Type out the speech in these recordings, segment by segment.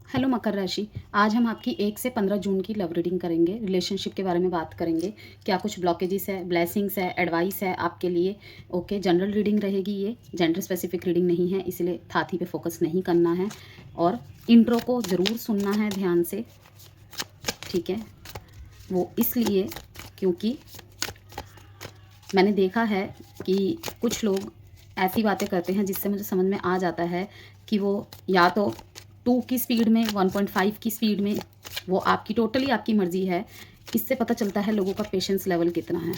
Hello मकर राशि। आज हम आपकी 1 से 15 जून की लव रीडिंग करेंगे। रिलेशनशिप के बारे में बात करेंगे। क्या कुछ ब्लॉकेजेस है, ब्लेसिंग्स है, एडवाइस है आपके लिए। ओके, जनरल रीडिंग रहेगी, ये जेंडर स्पेसिफिक रीडिंग नहीं है, इसलिए थाथी पे फोकस नहीं करना है और इंट्रो को ज़रूर सुनना है ध्यान से, ठीक है। वो इसलिए क्योंकि मैंने देखा है कि कुछ लोग ऐसी बातें करते हैं जिससे मुझे समझ में आ जाता है कि वो या तो 2 की स्पीड में, 1.5 की स्पीड में, वो आपकी टोटली आपकी मर्ज़ी है। इससे पता चलता है लोगों का पेशेंस लेवल कितना है।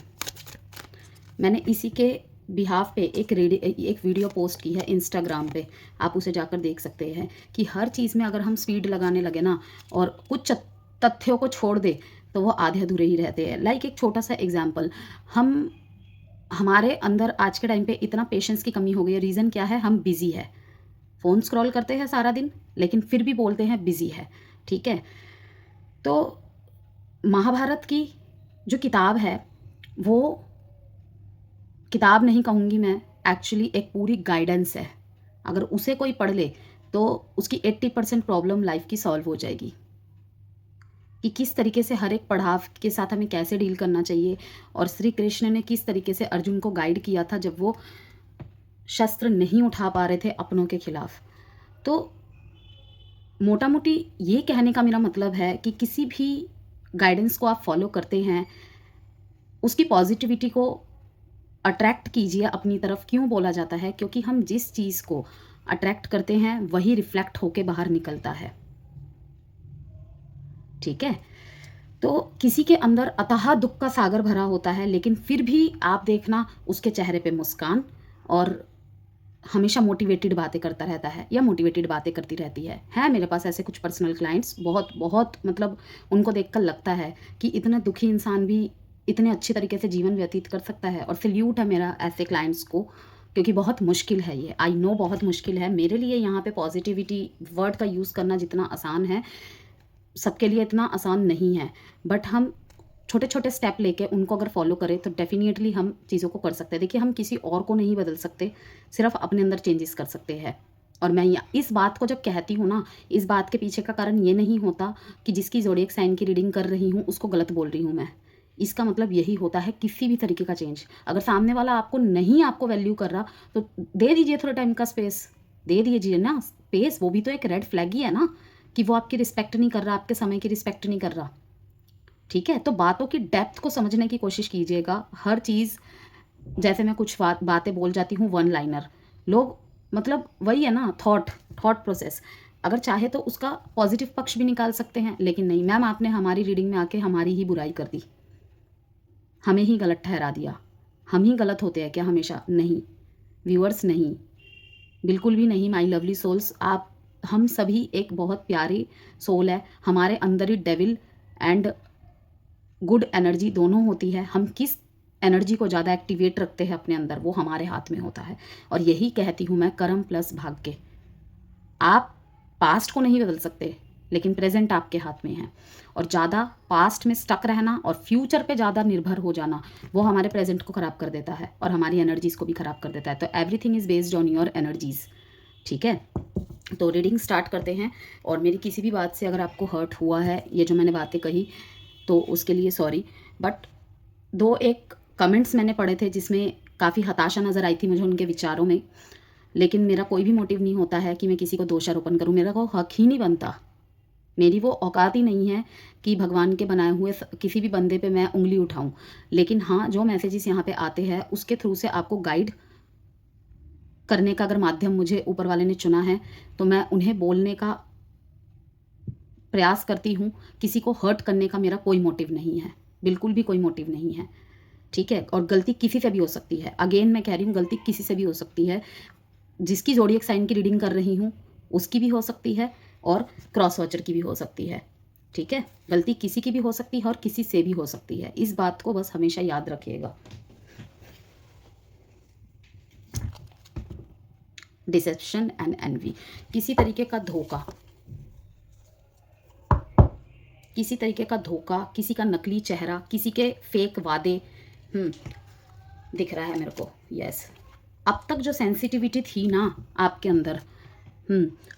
मैंने इसी के बिहाफ पे एक वीडियो पोस्ट की है इंस्टाग्राम पे, आप उसे जाकर देख सकते हैं कि हर चीज़ में अगर हम स्पीड लगाने लगे ना और कुछ तथ्यों को छोड़ दे तो वो आधे अधूरे ही रहते हैं। लाइक एक छोटा सा एग्जाम्पल, हमारे अंदर आज के टाइम पे इतना पेशेंस की कमी हो गई है। रीज़न क्या है? हम बिज़ी है, फ़ोन स्क्रॉल करते हैं सारा दिन, लेकिन फिर भी बोलते हैं बिज़ी है, ठीक है। तो महाभारत की जो किताब है, वो किताब नहीं कहूँगी मैं, एक्चुअली एक पूरी गाइडेंस है। अगर उसे कोई पढ़ ले तो उसकी 80% प्रॉब्लम लाइफ की सॉल्व हो जाएगी कि किस तरीके से हर एक पड़ाव के साथ हमें कैसे डील करना चाहिए। और श्री कृष्ण ने किस तरीके से अर्जुन को गाइड किया था जब वो शस्त्र नहीं उठा पा रहे थे अपनों के खिलाफ। तो मोटा मोटी ये कहने का मेरा मतलब है कि किसी भी गाइडेंस को आप फॉलो करते हैं, उसकी पॉजिटिविटी को अट्रैक्ट कीजिए अपनी तरफ। क्यों बोला जाता है? क्योंकि हम जिस चीज़ को अट्रैक्ट करते हैं वही रिफ्लेक्ट होके बाहर निकलता है, ठीक है। तो किसी के अंदर अथाह दुख का सागर भरा होता है, लेकिन फिर भी आप देखना उसके चेहरे पे मुस्कान और हमेशा मोटिवेटेड बातें करता रहता है या मोटिवेटेड बातें करती रहती है मेरे पास ऐसे कुछ पर्सनल क्लाइंट्स, बहुत बहुत मतलब उनको देखकर लगता है कि इतना दुखी इंसान भी इतने अच्छी तरीके से जीवन व्यतीत कर सकता है। और सल्यूट है मेरा ऐसे क्लाइंट्स को, क्योंकि बहुत मुश्किल है ये, आई नो बहुत मुश्किल है मेरे लिए। यहाँ पे पॉजिटिविटी वर्ड का यूज़ करना जितना आसान है, सबके लिए इतना आसान नहीं है। बट हम छोटे छोटे स्टेप लेके उनको अगर फॉलो करें तो डेफिनेटली हम चीज़ों को कर सकते हैं। देखिए, हम किसी और को नहीं बदल सकते, सिर्फ अपने अंदर चेंजेस कर सकते हैं। और मैं इस बात को जब कहती हूँ ना, इस बात के पीछे का कारण ये नहीं होता कि जिसकी ज़ोडिएक साइन की रीडिंग कर रही हूँ उसको गलत बोल रही हूँ मैं। इसका मतलब यही होता है किसी भी तरीके का चेंज। अगर सामने वाला आपको वैल्यू कर रहा तो दे दीजिए थोड़ा टाइम का स्पेस, दे दीजिए ना स्पेस। वो भी तो एक रेड फ्लैग ही है ना कि वो आपकी रिस्पेक्ट नहीं कर रहा, आपके समय की रिस्पेक्ट नहीं कर रहा, ठीक है। तो बातों की डेप्थ को समझने की कोशिश कीजिएगा। हर चीज़, जैसे मैं कुछ बातें बोल जाती हूँ वन लाइनर, लोग मतलब वही है ना, थॉट प्रोसेस। अगर चाहे तो उसका पॉजिटिव पक्ष भी निकाल सकते हैं, लेकिन नहीं, मैम आपने हमारी रीडिंग में आके हमारी ही बुराई कर दी, हमें ही गलत ठहरा दिया। हम ही गलत होते हैं क्या हमेशा? नहीं व्यूअर्स, नहीं, बिल्कुल भी नहीं। माई लवली सोल्स, आप हम सभी एक बहुत प्यारी सोल है। हमारे अंदर ही डेविल एंड गुड एनर्जी दोनों होती है। हम किस एनर्जी को ज़्यादा एक्टिवेट रखते हैं अपने अंदर, वो हमारे हाथ में होता है। और यही कहती हूँ मैं, कर्म प्लस भाग्य। आप पास्ट को नहीं बदल सकते, लेकिन प्रेजेंट आपके हाथ में है। और ज़्यादा पास्ट में स्टक रहना और फ्यूचर पे ज़्यादा निर्भर हो जाना, वो हमारे प्रेजेंट को ख़राब कर देता है और हमारी एनर्जीज़ को भी ख़राब कर देता है। तो everything is based on your energies, ठीक है। तो रीडिंग स्टार्ट करते हैं। और मेरी किसी भी बात से अगर आपको हर्ट हुआ है, ये जो मैंने बातें कही, तो उसके लिए सॉरी। बट 2-1 कमेंट्स मैंने पढ़े थे जिसमें काफ़ी हताशा नज़र आई थी मुझे उनके विचारों में। लेकिन मेरा कोई भी मोटिव नहीं होता है कि मैं किसी को दोषारोपण करूं, मेरा को हक ही नहीं बनता। मेरी वो औकात ही नहीं है कि भगवान के बनाए हुए किसी भी बंदे पे मैं उंगली उठाऊं। लेकिन हाँ, जो मैसेजेस यहाँ पे आते हैं उसके थ्रू से आपको गाइड करने का अगर माध्यम मुझे ऊपर वाले ने चुना है, तो मैं उन्हें बोलने का प्रयास करती हूँ। किसी को हर्ट करने का मेरा कोई मोटिव नहीं है, बिल्कुल भी कोई मोटिव नहीं है, ठीक है। और गलती किसी से भी हो सकती है, अगेन मैं कह रही हूँ, गलती किसी से भी हो सकती है। जिसकी ज़ोडिएक साइन की रीडिंग कर रही हूँ उसकी भी हो सकती है और क्रॉस वॉचर की भी हो सकती है, ठीक है। गलती किसी की भी हो सकती है और किसी से भी हो सकती है, इस बात को बस हमेशा याद रखिएगा। डिसेप्शन एंड एनवी, किसी तरीके का धोखा, किसी तरीके का धोखा, किसी का नकली चेहरा, किसी के फेक वादे दिख रहा है मेरे को। यस, अब तक जो सेंसिटिविटी थी ना आपके अंदर,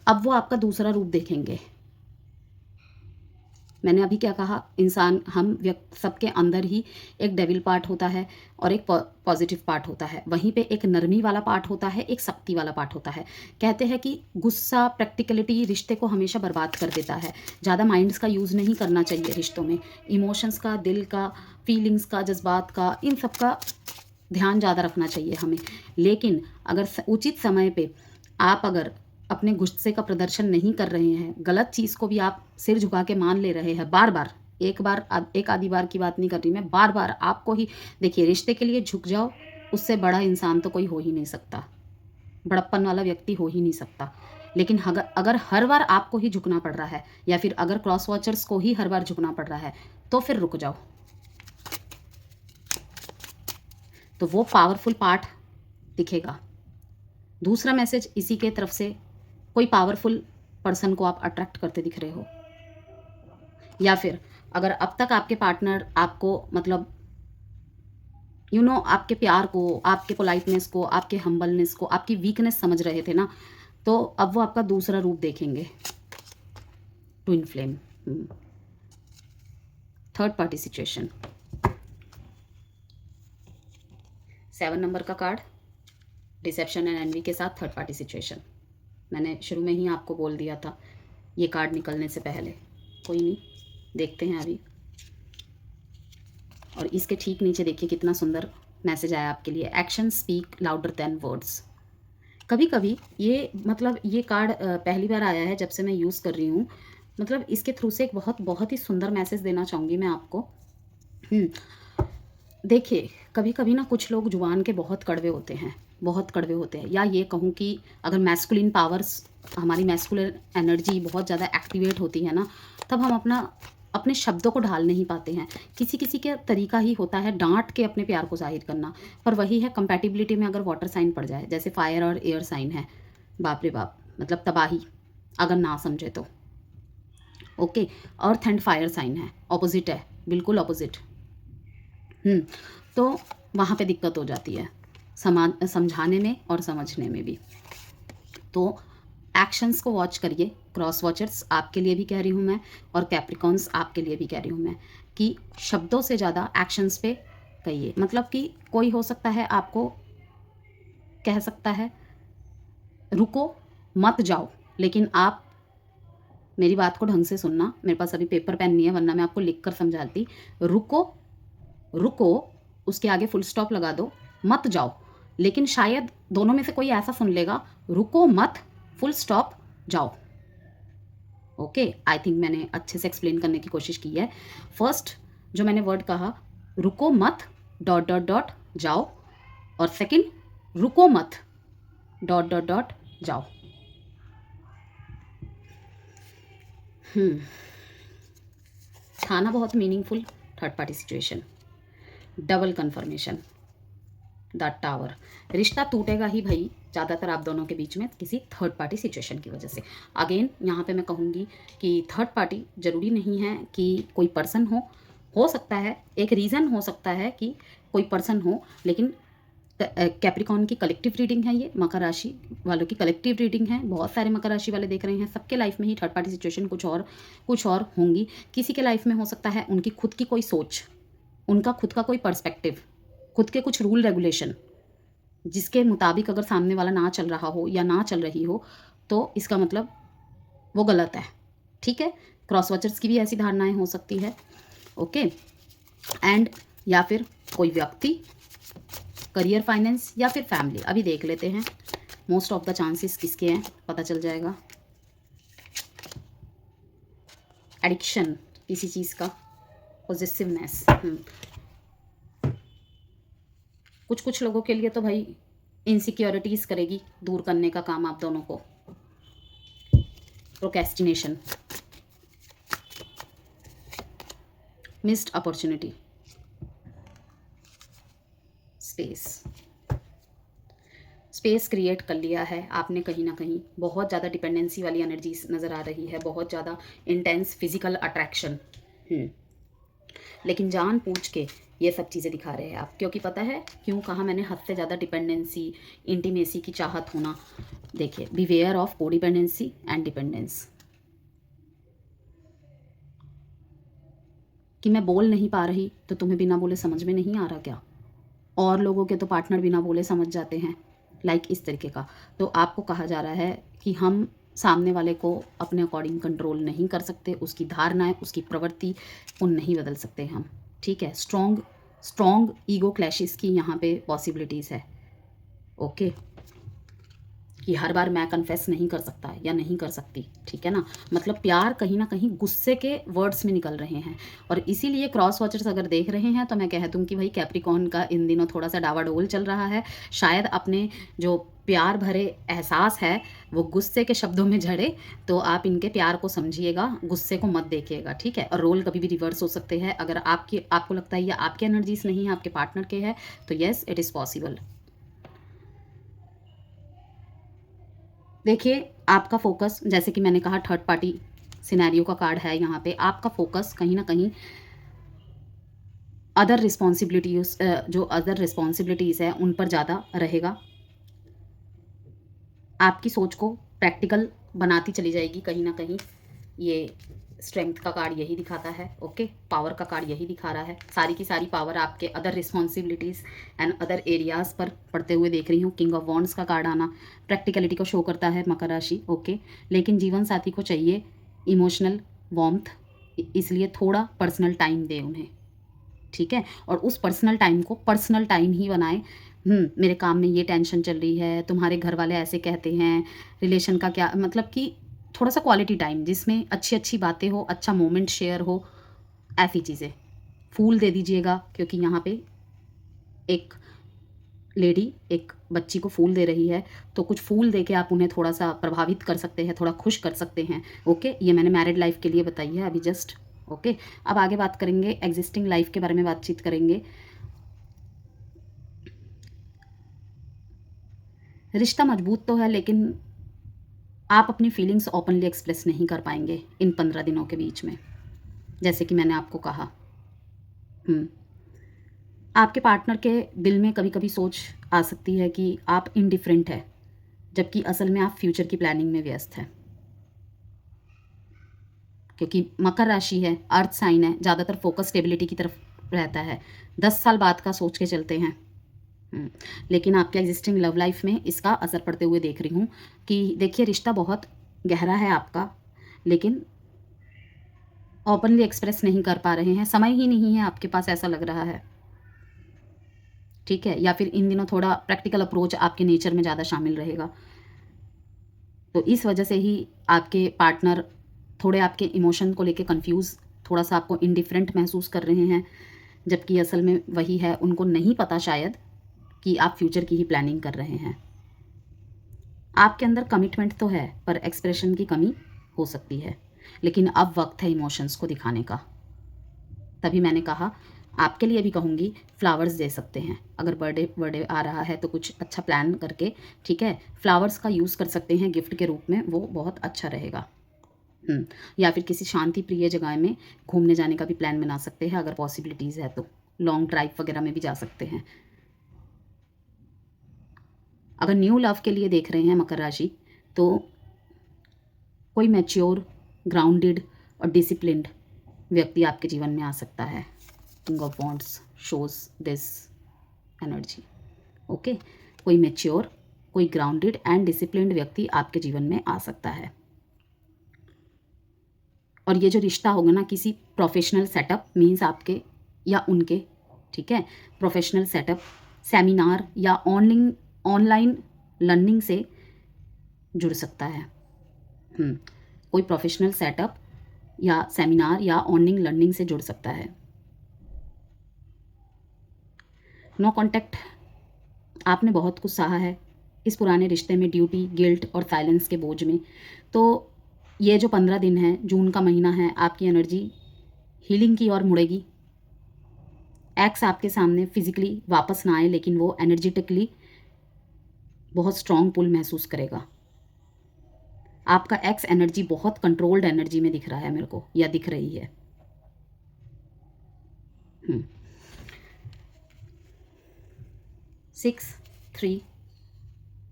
अब वो आपका दूसरा रूप देखेंगे। मैंने अभी क्या कहा, इंसान हम व्यक्ति सबके अंदर ही एक डेविल पार्ट होता है और एक पॉजिटिव पार्ट होता है, वहीं पे एक नरमी वाला पार्ट होता है, एक शक्ति वाला पार्ट होता है। कहते हैं कि गुस्सा, प्रैक्टिकलिटी रिश्ते को हमेशा बर्बाद कर देता है। ज़्यादा माइंड्स का यूज़ नहीं करना चाहिए रिश्तों में। इमोशंस का, दिल का, फीलिंग्स का, जज्बात का, इन सब का ध्यान ज़्यादा रखना चाहिए हमें। लेकिन अगर उचित समय पे आप अगर अपने गुस्से का प्रदर्शन नहीं कर रहे हैं, गलत चीज़ को भी आप सिर झुका के मान ले रहे हैं बार बार, एक आधी बार की बात नहीं कर रही मैं, बार बार आपको ही, देखिए रिश्ते के लिए झुक जाओ, उससे बड़ा इंसान तो कोई हो ही नहीं सकता, बड़प्पन वाला व्यक्ति हो ही नहीं सकता। लेकिन अगर हर बार आपको ही झुकना पड़ रहा है, या फिर अगर क्रॉस वॉचर्स को ही हर बार झुकना पड़ रहा है, तो फिर रुक जाओ। तो वो पावरफुल पार्ट दिखेगा। दूसरा मैसेज इसी के तरफ से, कोई पावरफुल पर्सन को आप अट्रैक्ट करते दिख रहे हो, या फिर अगर अब तक आपके पार्टनर आपको मतलब आपके प्यार को, आपके पोलाइटनेस को, आपके हम्बलनेस को, आपकी वीकनेस समझ रहे थे ना, तो अब वो आपका दूसरा रूप देखेंगे, twin flame, third party situation. 7 number का कार्ड, डिसेप्शन एंड एनवी के साथ थर्ड पार्टी सिचुएशन। मैंने शुरू में ही आपको बोल दिया था ये कार्ड निकलने से पहले। कोई नहीं, देखते हैं अभी। और इसके ठीक नीचे देखिए कितना सुंदर मैसेज आया आपके लिए, action speak louder than words. कभी कभी ये मतलब ये कार्ड पहली बार आया है जब से मैं यूज़ कर रही हूँ, मतलब इसके थ्रू से एक बहुत ही सुंदर मैसेज देना चाहूँगी मैं आपको। देखिए कभी कभी ना कुछ लोग जुबान के बहुत कड़वे होते हैं, बहुत कड़वे होते हैं, या ये कहूँ कि अगर मैस्कुलिन पावर्स, हमारी मैस्कुलिन एनर्जी बहुत ज़्यादा एक्टिवेट होती है ना, तब हम अपने शब्दों को ढाल नहीं पाते हैं। किसी किसी का तरीका ही होता है डांट के अपने प्यार को जाहिर करना, पर वही है कंपैटिबिलिटी में अगर वाटर साइन पड़ जाए, जैसे फायर और एयर साइन है, बाप रे बाप, मतलब तबाही अगर ना समझे तो। Okay, earth and fire sign है, ऑपोजिट है, बिल्कुल ऑपोजिट। तो वहाँ पे दिक्कत हो जाती है समझाने में और समझने में भी। तो एक्शंस को वॉच करिए, क्रॉस वॉचर्स आपके लिए भी कह रही हूँ मैं, और कैप्रिकॉन्स आपके लिए भी कह रही हूँ मैं, कि शब्दों से ज़्यादा एक्शंस पे कहिए। मतलब कि कोई हो सकता है आपको कह सकता है रुको मत जाओ, लेकिन आप मेरी बात को ढंग से सुनना, मेरे पास अभी पेपर पेन नहीं है वरना मैं आपको लिख कर समझाती। रुको, रुको, उसके आगे फुल स्टॉप लगा दो, मत जाओ। लेकिन शायद दोनों में से कोई ऐसा सुन लेगा, रुको मत, फुल स्टॉप, जाओ। ओके, आई थिंक मैंने अच्छे से एक्सप्लेन करने की कोशिश की है। फर्स्ट जो मैंने वर्ड कहा, रुको मत डॉट डॉट डॉट जाओ, और सेकंड रुको मत डॉट डॉट डॉट जाओ। था ना बहुत meaningful third party situation. Double confirmation, the tower. रिश्ता टूटेगा ही भाई ज़्यादातर आप दोनों के बीच में किसी थर्ड पार्टी सिचुएशन की वजह से। अगेन यहाँ पे मैं कहूँगी कि थर्ड पार्टी ज़रूरी नहीं है कि कोई पर्सन हो सकता है, एक रीज़न हो सकता है कि कोई पर्सन हो, लेकिन कैप्रिकॉन की कलेक्टिव रीडिंग है, ये मकर राशि वालों की कलेक्टिव रीडिंग है। बहुत सारे मकर राशि वाले देख रहे हैं, सबके लाइफ में ही थर्ड पार्टी सिचुएशन कुछ और होंगी। किसी के लाइफ में हो सकता है उनकी खुद की कोई सोच, उनका खुद का कोई पर्सपेक्टिव, खुद के कुछ रूल रेगुलेशन, जिसके मुताबिक अगर सामने वाला ना चल रहा हो या ना चल रही हो, तो इसका मतलब वो गलत है। ठीक है, क्रॉस वॉचर्स की भी ऐसी धारणाएं हो सकती है। ओके, एंड या फिर कोई व्यक्ति, करियर, फाइनेंस, या फिर फैमिली। अभी देख लेते हैं मोस्ट ऑफ द चांसेस किसके हैं, पता चल जाएगा। एडिक्शन किसी चीज़ का, पॉजिटिवनेस, कुछ लोगों के लिए तो भाई इनसिक्योरिटीज़ करेगी दूर करने का काम आप दोनों को। Procrastination, missed opportunity, space create कर लिया है आपने कहीं ना कहीं। बहुत ज़्यादा डिपेंडेंसी वाली एनर्जीज नज़र आ रही है, बहुत ज़्यादा इंटेंस फिजिकल अट्रैक्शन। लेकिन जान पूछ के ये सब चीज़ें दिखा रहे हैं आप, क्योंकि पता है क्यों कहा मैंने, हद से ज़्यादा डिपेंडेंसी, इंटीमेसी की चाहत होना। देखिए, beware of codependency and dependence. कि मैं बोल नहीं पा रही तो तुम्हें बिना बोले समझ में नहीं आ रहा क्या? और लोगों के तो पार्टनर बिना बोले समझ जाते हैं, लाइक इस तरीके का। तो आपको कहा जा रहा है कि हम सामने वाले को अपने अकॉर्डिंग कंट्रोल नहीं कर सकते, उसकी धारणाएं, उसकी प्रवृत्ति को नहीं बदल सकते हम, ठीक है। स्ट्रॉन्ग ईगो क्लैशेस की यहाँ पे पॉसिबिलिटीज़ है, ओके, कि हर बार मैं कन्फेस नहीं कर सकता या नहीं कर सकती, ठीक है ना। मतलब प्यार कहीं ना कहीं गुस्से के वर्ड्स में निकल रहे हैं। और इसीलिए क्रॉस वॉचर्स अगर देख रहे हैं तो मैं कह दूं कि भाई कैप्रिकॉर्न का इन दिनों थोड़ा सा डावाडोल चल रहा है। शायद अपने जो प्यार भरे एहसास है वो गुस्से के शब्दों में झड़े, तो आप इनके प्यार को समझिएगा, गुस्से को मत देखिएगा, ठीक है। और रोल कभी भी रिवर्स हो सकते हैं। अगर आपको लगता है ये आपकी एनर्जीज नहीं है, आपके पार्टनर के है, तो येस इट इज़ पॉसिबल। देखिए, आपका फोकस, जैसे कि मैंने कहा, थर्ड पार्टी सिनेरियो का कार्ड है यहाँ पे। आपका फोकस कहीं ना कहीं अदर रिस्पॉन्सिबिलिटीज, जो अदर रिस्पॉन्सिबिलिटीज़ है उन पर ज़्यादा रहेगा। आपकी सोच को प्रैक्टिकल बनाती चली जाएगी कहीं ना कहीं। ये स्ट्रेंथ का कार्ड यही दिखाता है, ओके। पावर का कार्ड यही दिखा रहा है। सारी की सारी पावर आपके other responsibilities and other areas पर पड़ते हुए देख रही हूँ। किंग ऑफ वॉन्ड्स का कार्ड आना प्रैक्टिकलिटी को शो करता है, मकर राशि, ओके। लेकिन जीवन साथी को चाहिए इमोशनल वार्मथ, इसलिए थोड़ा पर्सनल टाइम दे उन्हें, ठीक है। और उस पर्सनल टाइम को पर्सनल टाइम ही बनाए। मेरे काम में ये टेंशन चल रही है, तुम्हारे घर वाले ऐसे कहते हैं, रिलेशन का क्या, मतलब कि थोड़ा सा क्वालिटी टाइम जिसमें अच्छी अच्छी बातें हो, अच्छा मोमेंट शेयर हो, ऐसी चीज़ें। फूल दे दीजिएगा, क्योंकि यहाँ पे एक लेडी एक बच्ची को फूल दे रही है, तो कुछ फूल दे के आप उन्हें थोड़ा सा प्रभावित कर सकते हैं, थोड़ा खुश कर सकते हैं, ओके। ये मैंने मैरिड लाइफ के लिए बताई है अभी जस्ट, ओके। अब आगे बात करेंगे, एग्जिस्टिंग लाइफ के बारे में बातचीत करेंगे। रिश्ता मजबूत तो है, लेकिन आप अपनी फीलिंग्स ओपनली एक्सप्रेस नहीं कर पाएंगे इन 15 दिनों के बीच में, जैसे कि मैंने आपको कहा। हम्म आपके पार्टनर के दिल में कभी कभी सोच आ सकती है कि आप इनडिफरेंट है, जबकि असल में आप फ्यूचर की प्लानिंग में व्यस्त है। क्योंकि मकर राशि है, अर्थ साइन है, ज़्यादातर फोकस स्टेबिलिटी की तरफ रहता है, 10 साल बाद का सोच के चलते हैं। लेकिन आपके एग्जिस्टिंग लव लाइफ में इसका असर पड़ते हुए देख रही हूँ कि देखिए, रिश्ता बहुत गहरा है आपका, लेकिन ओपनली एक्सप्रेस नहीं कर पा रहे हैं, समय ही नहीं है आपके पास, ऐसा लग रहा है, ठीक है। या फिर इन दिनों थोड़ा प्रैक्टिकल अप्रोच आपके नेचर में ज़्यादा शामिल रहेगा, तो इस वजह से ही आपके पार्टनर थोड़े आपके इमोशन को लेके कंफ्यूज, थोड़ा सा आपको इनडिफरेंट महसूस कर रहे हैं, जबकि असल में वही है, उनको नहीं पता शायद कि आप फ्यूचर की ही प्लानिंग कर रहे हैं। आपके अंदर कमिटमेंट तो है, पर एक्सप्रेशन की कमी हो सकती है, लेकिन अब वक्त है इमोशंस को दिखाने का। तभी मैंने कहा, आपके लिए भी कहूँगी, फ्लावर्स दे सकते हैं। अगर बर्थडे आ रहा है तो कुछ अच्छा प्लान करके, ठीक है, फ्लावर्स का यूज़ कर सकते हैं गिफ्ट के रूप में, वो बहुत अच्छा रहेगा। या फिर किसी शांति प्रिय जगह में घूमने जाने का भी प्लान बना सकते हैं, अगर पॉसिबिलिटीज़ है तो लॉन्ग ड्राइव वगैरह में भी जा सकते हैं। अगर न्यू लव के लिए देख रहे हैं मकर राशि, तो कोई मैच्योर, ग्राउंडेड और डिसिप्लिन्ड व्यक्ति आपके जीवन में आ सकता है। King of wands shows this energy, okay. कोई मैच्योर, कोई ग्राउंडेड एंड डिसिप्लिन्ड व्यक्ति आपके जीवन में आ सकता है। और ये जो रिश्ता होगा ना, किसी प्रोफेशनल सेटअप मीन्स आपके या उनके, ठीक है, प्रोफेशनल सेटअप, सेमिनार या ऑनलाइन लर्निंग से जुड़ सकता है। कोई प्रोफेशनल सेटअप या सेमिनार या ऑनलाइन लर्निंग से जुड़ सकता है। नो कॉन्टैक्ट, आपने बहुत कुछ सहा है इस पुराने रिश्ते में, ड्यूटी, गिल्ट और साइलेंस के बोझ में। तो ये जो 15 दिन है, जून का महीना है, आपकी एनर्जी हीलिंग की ओर मुड़ेगी। एक्स आपके सामने फिजिकली वापस ना आए, लेकिन वो एनर्जेटिकली बहुत स्ट्रॉन्ग पुल महसूस करेगा। आपका एक्स एनर्जी बहुत कंट्रोल्ड एनर्जी में दिख रहा है मेरे को, या दिख रही है। 6, 3,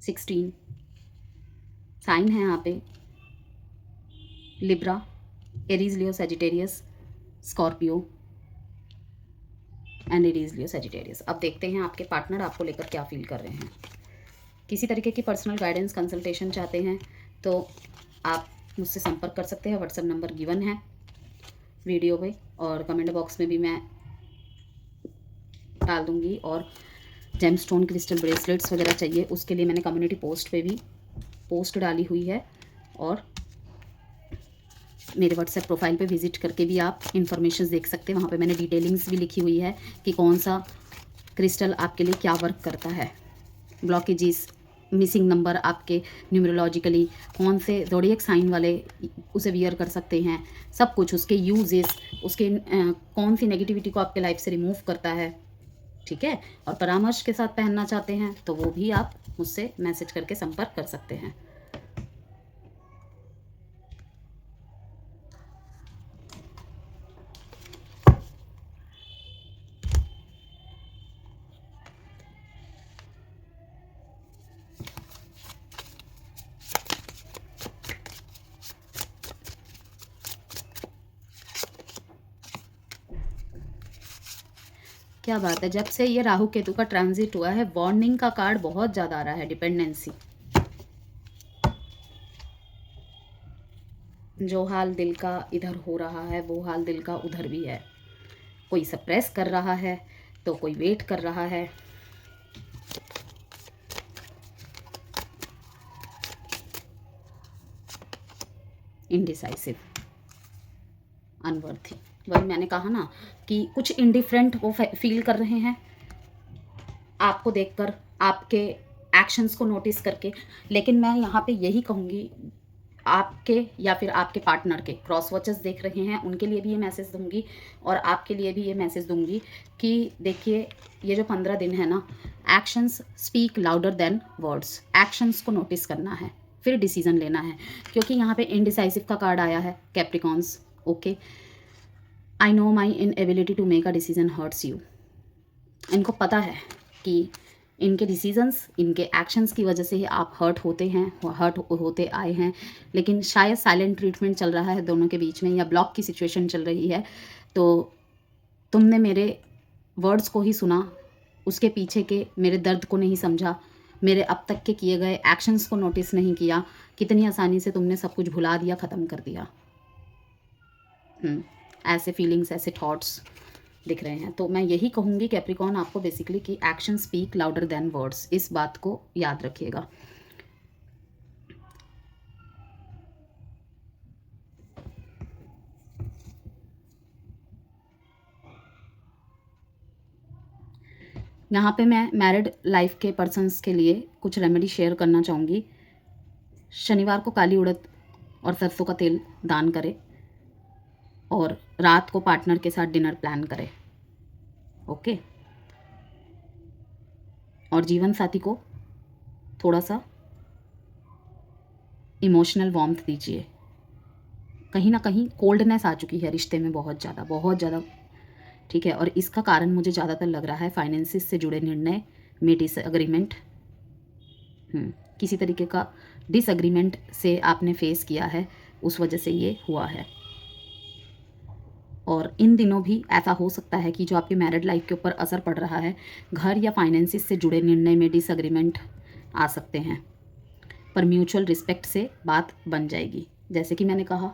16 साइन है यहाँ पे, Libra, Aries, Leo, Sagittarius, Scorpio, and it is Leo Sagittarius. अब देखते हैं आपके पार्टनर आपको लेकर क्या फील कर रहे हैं। किसी तरीके की पर्सनल गाइडेंस कंसल्टेशन चाहते हैं तो आप मुझसे संपर्क कर सकते हैं। व्हाट्सएप नंबर गिवन है वीडियो में और कमेंट बॉक्स में भी मैं डाल दूँगी। और जेमस्टोन क्रिस्टल ब्रेसलेट्स वगैरह चाहिए उसके लिए मैंने कम्युनिटी पोस्ट पे भी पोस्ट डाली हुई है और मेरे व्हाट्सएप प्रोफाइल पे विजिट करके भी आप इन्फॉर्मेशन देख सकते हैं। वहाँ पे मैंने डिटेलिंग्स भी लिखी हुई है कि कौन सा क्रिस्टल आपके लिए क्या वर्क करता है, ब्लॉकेजेस, मिसिंग नंबर आपके न्यूमरोलॉजिकली, कौन से ज़ोडिएक साइन वाले उसे वियर कर सकते हैं, सब कुछ उसके यूजेस, उसके कौन सी नेगेटिविटी को आपके लाइफ से रिमूव करता है। ठीक है, और परामर्श के साथ पहनना चाहते हैं तो वो भी आप मुझसे मैसेज करके संपर्क कर सकते हैं। क्या बात है, जब से ये राहु केतु का ट्रांजिट हुआ है वार्निंग का कार्ड बहुत ज़्यादा आ रहा है। डिपेंडेंसी, जो हाल दिल का इधर हो रहा है वो हाल दिल का उधर भी है। कोई सप्रेस कर रहा है तो कोई वेट कर रहा है। इनडिसाइसिव, अनवर्थी, वही मैंने कहा ना कि कुछ इंडिफरेंट वो फील कर रहे हैं आपको देखकर, आपके एक्शंस को नोटिस करके। लेकिन मैं यहाँ पे यही कहूँगी आपके या फिर आपके पार्टनर के क्रॉस वॉचेस देख रहे हैं उनके लिए भी ये मैसेज दूंगी और आपके लिए भी ये मैसेज दूंगी कि देखिए ये जो 15 दिन है ना, actions speak louder than words. Actions को नोटिस करना है फिर डिसीजन लेना है, क्योंकि यहाँ पे इनडिसाइसिव का कार्ड आया है Capricorns. Okay, I know my inability to make a decision hurts you. इनको पता है कि इनके डिसीजंस, इनके एक्शंस की वजह से ही आप हर्ट होते हैं, हर्ट होते आए हैं। लेकिन शायद साइलेंट ट्रीटमेंट चल रहा है दोनों के बीच में या ब्लॉक की सिचुएशन चल रही है। तो तुमने मेरे वर्ड्स को ही सुना, उसके पीछे के मेरे दर्द को नहीं समझा, मेरे अब तक के किए गए एक्शंस को नोटिस नहीं किया। कितनी आसानी से तुमने सब कुछ भुला दिया, ख़त्म कर दिया। ऐसे फीलिंग्स, ऐसे थॉट्स दिख रहे हैं। तो मैं यही कहूँगी कैप्रिकॉन आपको बेसिकली कि action speak louder than words, इस बात को याद रखिएगा। यहाँ पे मैं मैरिड लाइफ के पर्सन्स के लिए कुछ रेमेडी शेयर करना चाहूँगी। शनिवार को काली उड़द और सरसों का तेल दान करें और रात को पार्टनर के साथ डिनर प्लान करें। ओके, और जीवन साथी को थोड़ा सा इमोशनल वार्मथ दीजिए। कहीं ना कहीं कोल्डनेस आ चुकी है रिश्ते में, बहुत ज़्यादा। ठीक है, और इसका कारण मुझे ज़्यादातर लग रहा है फाइनेंसिस से जुड़े निर्णय में डिसएग्रीमेंट, किसी तरीके का डिसएग्रीमेंट से आपने फेस किया है, उस वजह से ये हुआ है। और इन दिनों भी ऐसा हो सकता है कि जो आपकी मैरिड लाइफ के ऊपर असर पड़ रहा है, घर या फाइनेंसिस से जुड़े निर्णय में डिसएग्रीमेंट आ सकते हैं, पर म्यूचुअल रिस्पेक्ट से बात बन जाएगी। जैसे कि मैंने कहा,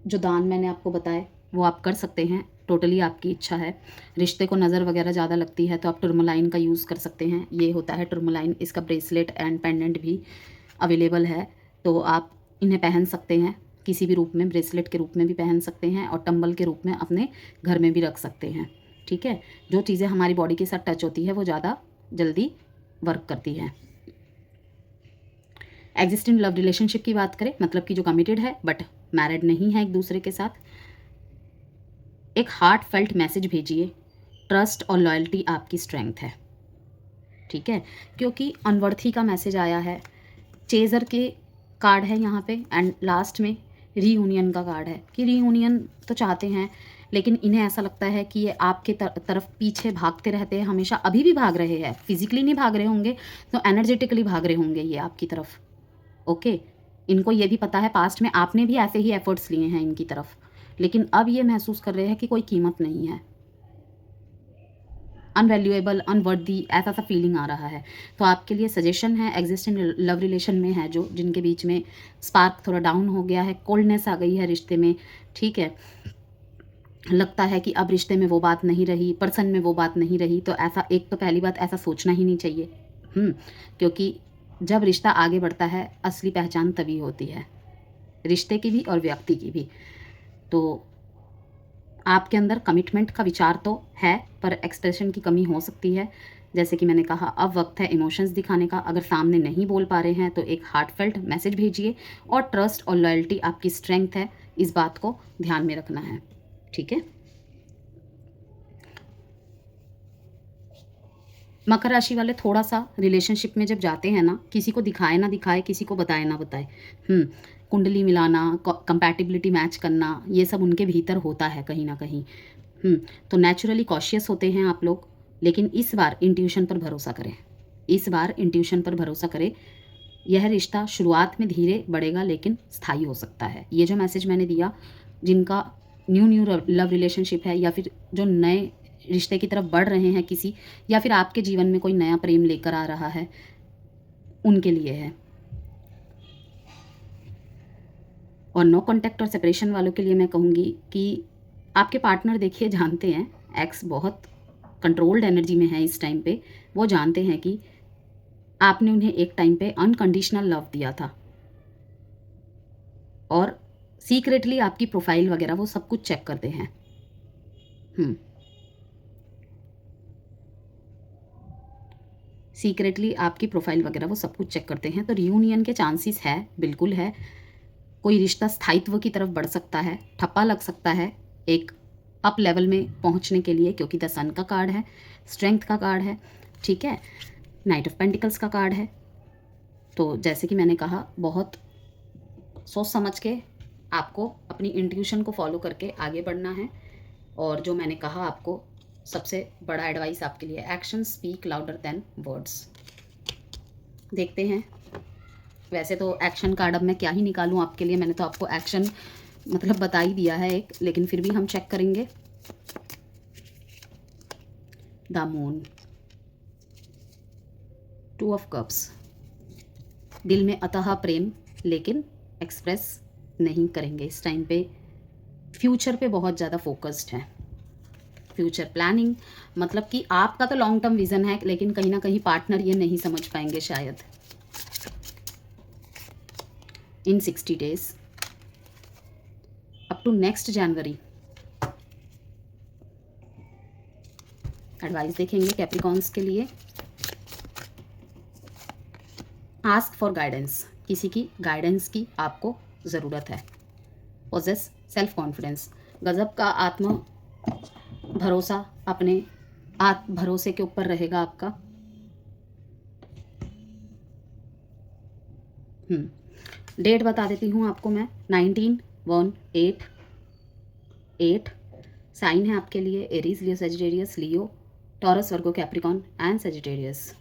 जो दान मैंने आपको बताए वो आप कर सकते हैं, टोटली आपकी इच्छा है। रिश्ते को नज़र वगैरह ज़्यादा लगती है तो आप टुर्मलाइन का यूज़ कर सकते हैं। ये होता है टुर्मलाइन, इसका ब्रेसलेट एंड पेंडेंट भी अवेलेबल है, तो आप इन्हें पहन सकते हैं किसी भी रूप में, ब्रेसलेट के रूप में भी पहन सकते हैं और टंबल के रूप में अपने घर में भी रख सकते हैं। ठीक है, जो चीज़ें हमारी बॉडी के साथ टच होती है वो ज़्यादा जल्दी वर्क करती है। एग्जिस्टिंग लव रिलेशनशिप की बात करें, मतलब कि जो कमिटेड है बट मैरिड नहीं है एक दूसरे के साथ, एक हार्ट फेल्ट मैसेज भेजिए। ट्रस्ट और लॉयल्टी आपकी स्ट्रेंथ है। ठीक है, क्योंकि अनवर्थी का मैसेज आया है, चेजर के कार्ड है यहाँ पे, एंड लास्ट में रीयूनियन का कार्ड है कि रीयूनियन तो चाहते हैं, लेकिन इन्हें ऐसा लगता है कि ये आपके तरफ पीछे भागते रहते हैं हमेशा। अभी भी भाग रहे हैं, फिजिकली नहीं भाग रहे होंगे तो एनर्जेटिकली भाग रहे होंगे ये आपकी तरफ। ओके, इनको ये भी पता है पास्ट में आपने भी ऐसे ही एफर्ट्स लिए हैं इनकी तरफ, लेकिन अब ये महसूस कर रहे हैं कि कोई कीमत नहीं है। अनवैल्यूएबल, अनवर्दी, ऐसा सा फीलिंग आ रहा है। तो आपके लिए सजेशन है, एग्जिस्टिंग लव रिलेशन में है जो, जिनके बीच में स्पार्क थोड़ा डाउन हो गया है, कोल्डनेस आ गई है रिश्ते में, ठीक है, लगता है कि अब रिश्ते में वो बात नहीं रही, पर्सन में वो बात नहीं रही, तो ऐसा, एक तो पहली बात ऐसा सोचना ही नहीं चाहिए। क्योंकि जब रिश्ता आगे बढ़ता है असली पहचान तभी होती है, रिश्ते की भी और व्यक्ति की भी। तो आपके अंदर कमिटमेंट का विचार तो है, पर एक्सप्रेशन की कमी हो सकती है। जैसे कि मैंने कहा, अब वक्त है इमोशंस दिखाने का। अगर सामने नहीं बोल पा रहे हैं तो एक हार्टफेल्ट मैसेज भेजिए, और ट्रस्ट और लॉयल्टी आपकी स्ट्रेंथ है, इस बात को ध्यान में रखना है, ठीक है। मकर राशि वाले थोड़ा सा रिलेशनशिप में जब जाते हैं ना, किसी को दिखाए ना दिखाए, किसी को बताए ना बताए, कुंडली मिलाना, कंपैटिबिलिटी मैच करना, ये सब उनके भीतर होता है कहीं ना कहीं। तो नेचुरली कॉशियस होते हैं आप लोग, लेकिन इस बार इंट्यूशन पर भरोसा करें, इस बार इंट्यूशन पर भरोसा करें। यह रिश्ता शुरुआत में धीरे बढ़ेगा लेकिन स्थायी हो सकता है। ये जो मैसेज मैंने दिया, जिनका न्यू लव रिलेशनशिप है, या फिर जो नए रिश्ते की तरफ बढ़ रहे हैं किसी, या फिर आपके जीवन में कोई नया प्रेम लेकर आ रहा है, उनके लिए है। और नो कॉन्टैक्ट और सेपरेशन वालों के लिए मैं कहूँगी कि आपके पार्टनर देखिए जानते हैं, एक्स बहुत कंट्रोल्ड एनर्जी में है इस टाइम पे। वो जानते हैं कि आपने उन्हें एक टाइम पे अनकंडीशनल लव दिया था, और सीक्रेटली आपकी प्रोफाइल वगैरह वो सब कुछ चेक करते हैं। सीक्रेटली आपकी प्रोफाइल वगैरह वो सब कुछ चेक करते हैं। तो रियूनियन के चांसेस है, बिल्कुल है। कोई रिश्ता स्थायित्व की तरफ बढ़ सकता है, ठप्पा लग सकता है एक अप लेवल में पहुंचने के लिए, क्योंकि द सन का कार्ड है, स्ट्रेंथ का कार्ड है, ठीक है, नाइट ऑफ पेंटिकल्स का कार्ड है। तो जैसे कि मैंने कहा, बहुत सोच समझ के आपको अपनी इंट्यूशन को फॉलो करके आगे बढ़ना है। और जो मैंने कहा आपको, सबसे बड़ा एडवाइस आपके लिए, action speak louder than words. देखते हैं, वैसे तो एक्शन कार्ड अब मैं क्या ही निकालूं आपके लिए, मैंने तो आपको एक्शन मतलब बता ही दिया है एक, लेकिन फिर भी हम चेक करेंगे। The moon, two of cups, दिल में अतः प्रेम, लेकिन एक्सप्रेस नहीं करेंगे इस टाइम पे। फ्यूचर पे बहुत ज़्यादा फोकस्ड है, फ्यूचर प्लानिंग, मतलब कि आपका तो लॉन्ग टर्म विजन है, लेकिन कहीं ना कहीं पार्टनर ये नहीं समझ पाएंगे शायद। In 60 days up to next January. Advice देखेंगे कैप्रिकॉन्स के लिए। आस्क फॉर गाइडेंस, किसी की गाइडेंस की आपको ज़रूरत है। पोजेस सेल्फ कॉन्फिडेंस, गजब का आत्म भरोसा, अपने आत्म भरोसे के ऊपर रहेगा आपका। डेट बता देती हूँ आपको मैं, 19/1/8। साइन है आपके लिए Aries, Leo, Sagittarius, Leo, taurus, Virgo, Capricorn and Sagittarius.